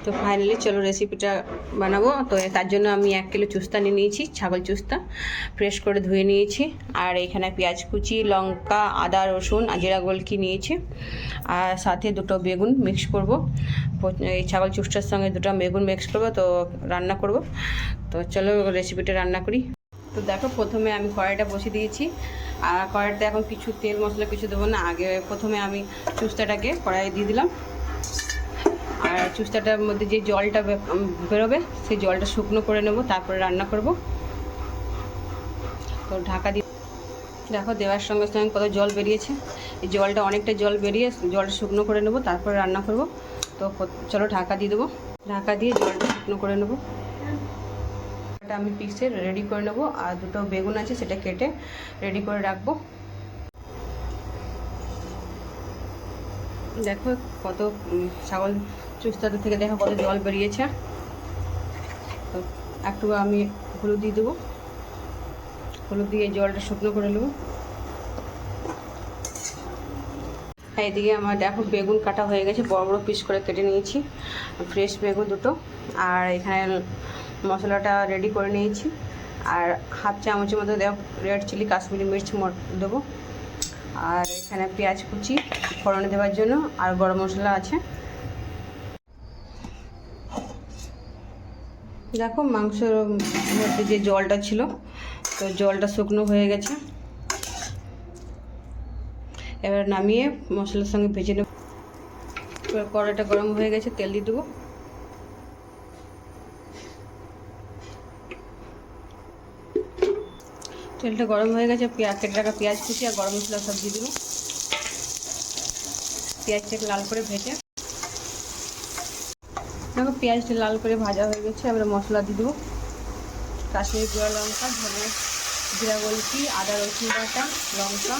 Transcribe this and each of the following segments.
তো ফাইনালি চলো রেসিপিটা বানাবো। তো তার জন্য আমি 1 কিলো চুস্তা নিয়ে নিয়েছি, ছাগল চুস্তা ফ্রেশ করে ধুয়ে নিয়েছি। আর এখানে পেঁয়াজ কুচি, লঙ্কা, আদা, রসুন আর জিরা গোলকি নিয়েছি। আর সাথে 2টো বেগুন মিক্স করব। এই ছাগল চুস্তার সঙ্গে 2টা বেগুন মিক্স করব, তো রান্না করব। তো চলো রেসিপিটা রান্না করি। তো দেখো, প্রথমে আমি কড়াইটা বসিয়ে দিয়েছি। আর কড়াইতে এখন কিছু তেল মশলা কিছু দেবো না, আগে প্রথমে আমি চুস্তাটাকে কড়াইয়ে দিয়ে দিলাম। আর চুস্তাটার মধ্যে যে জলটা বেরোবে সেই জলটা শুকনো করে নেব, তারপরে রান্না করব। তো ঢাকা দিয়ে দেখো, দেওয়ার সঙ্গে সঙ্গে কত জল বেরিয়েছে। এই জলটা অনেকটা জল বেরিয়ে জলটা শুকনো করে নেব, তারপরে রান্না করব। তো চলো ঢাকা দিয়ে দেবো। ঢাকা দিয়ে জলটা শুকনো করে নেব। এটা আমি পিসে রেডি করে নেব। আর 2টো বেগুন আছে, সেটা কেটে রেডি করে রাখবো। দেখো কত ছাগল চুস্তাতে থেকে দেখো কত জল বেরিয়েছে। তো একটু আমি হলুদ দিয়ে দেবো। হলুদ দিয়ে জলটা শুকনো করে নেব। এইদিকে আমার দেখো বেগুন কাটা হয়ে গেছে, বড় বড় পিস করে কেটে নিয়েছি, ফ্রেশ বেগুন 2টো। আর এখানে মশলাটা রেডি করে নিয়েছি। আর হাফ চামচের মতো দেব রেড চিলি কাশ্মীরি মির্চ দেবো। আর এখানে পেঁয়াজ কুচি ফোড়নে দেওয়ার জন্য, আর গরম মশলা আছে। দেখো মাংসের মধ্যে যে জলটা ছিল, তো জলটা শুকনো হয়ে গেছে। এবার নামিয়ে মশলার সঙ্গে ভেজে নেব। এবার কড়াইটা গরম হয়ে গেছে, তেল দিয়ে দেবো। তেলটা গরম হয়ে গেছে, কেটে রাখা পেঁয়াজ কুচি আর গরম মশলা সব দিয়ে দেবো। পেঁয়াজটাকে লাল করে ভেজে দেখো, পেঁয়াজটা লাল করে ভাজা হয়ে গেছে। এবার মশলা দিয়ে দেবো। কাশ্মীরি গুঁড়া লঙ্কা, ধনে জিরা গোলকি, আদা রসুন বাটা, লঙ্কা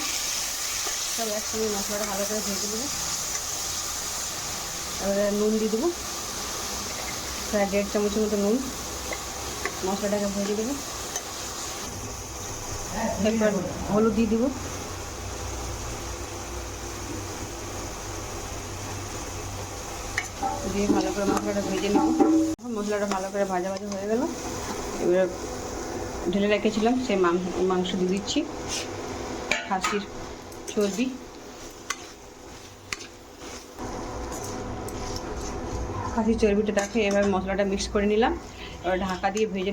সব একসঙ্গে মশলাটা ভালো করে ভেজে দেবো। এবারে নুন দিয়ে দেবো, প্রায় 1.5 চামচের মতো নুন। মশলাটাকে ভেজে দেবো। এরপর হলুদ দিয়ে দেবো। দিয়ে ভালো করে মশলাটা ভেজে নেব। মশলাটা ভালো করে ভাজা ভাজা হয়ে গেল। এবার ঢেলে রেখেছিলাম সেই মাংস দিয়ে দিচ্ছি, খাসির চর্বি। খাসির চর্বিটা দেখে এবার মশলাটা মিক্স করে নিলাম। এবার ঢাকা দিয়ে ভেজে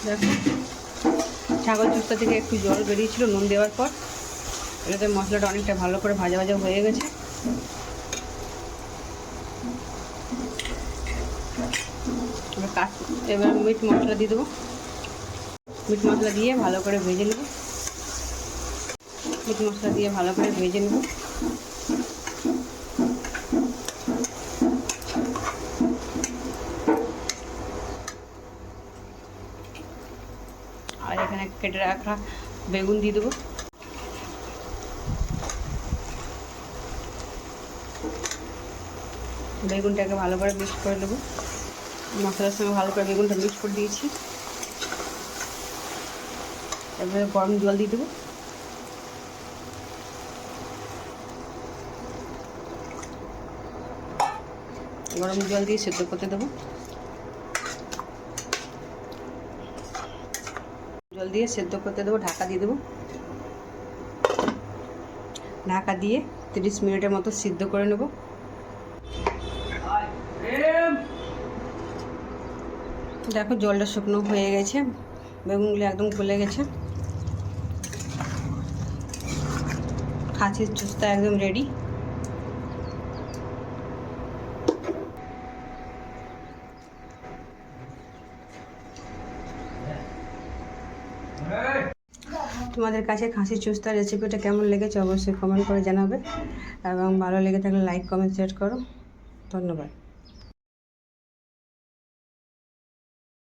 দেখো, ছাগল চুস্তা থেকে একটু জল বেরিয়েছিল নুন দেওয়ার পর। এটাতে মশলাটা অনেকটা ভালো করে ভাজা ভাজা হয়ে গেছে। এবার মিট মশলা দিয়ে দেবো। মিট মশলা দিয়ে ভালো করে ভেজে নেব। মিট মশলা দিয়ে ভালো করে ভেজে নেব। আর এখানে কেটে রাখা বেগুন দিয়ে দেবো। বেগুনটাকে ভালো করে মিক্স করে নেবো। মশলার সঙ্গে ভালো করে বেগুনটা মিক্স করে দিয়েছি। এবারে গরম জল দিয়ে দেবো। গরম জল দিয়ে সেদ্ধ করতে দেবো। জল দিয়ে সেদ্ধ করতে দেবো, ঢাকা দিয়ে দেবো। ঢাকা দিয়ে 30 মিনিটের মতো সিদ্ধ করে নেব। দেখো জলটা শুকনো হয়ে গেছে, বেগুনগুলো একদম গলে গেছে। খাসির চুস্তা একদম রেডি। তোমাদের কাছে খাসির চুস্তার রেসিপিটা কেমন লেগেছে অবশ্যই কমেন্ট করে জানাবে। এবং ভালো লেগে থাকলে লাইক কমেন্ট শেয়ার করো। ধন্যবাদ।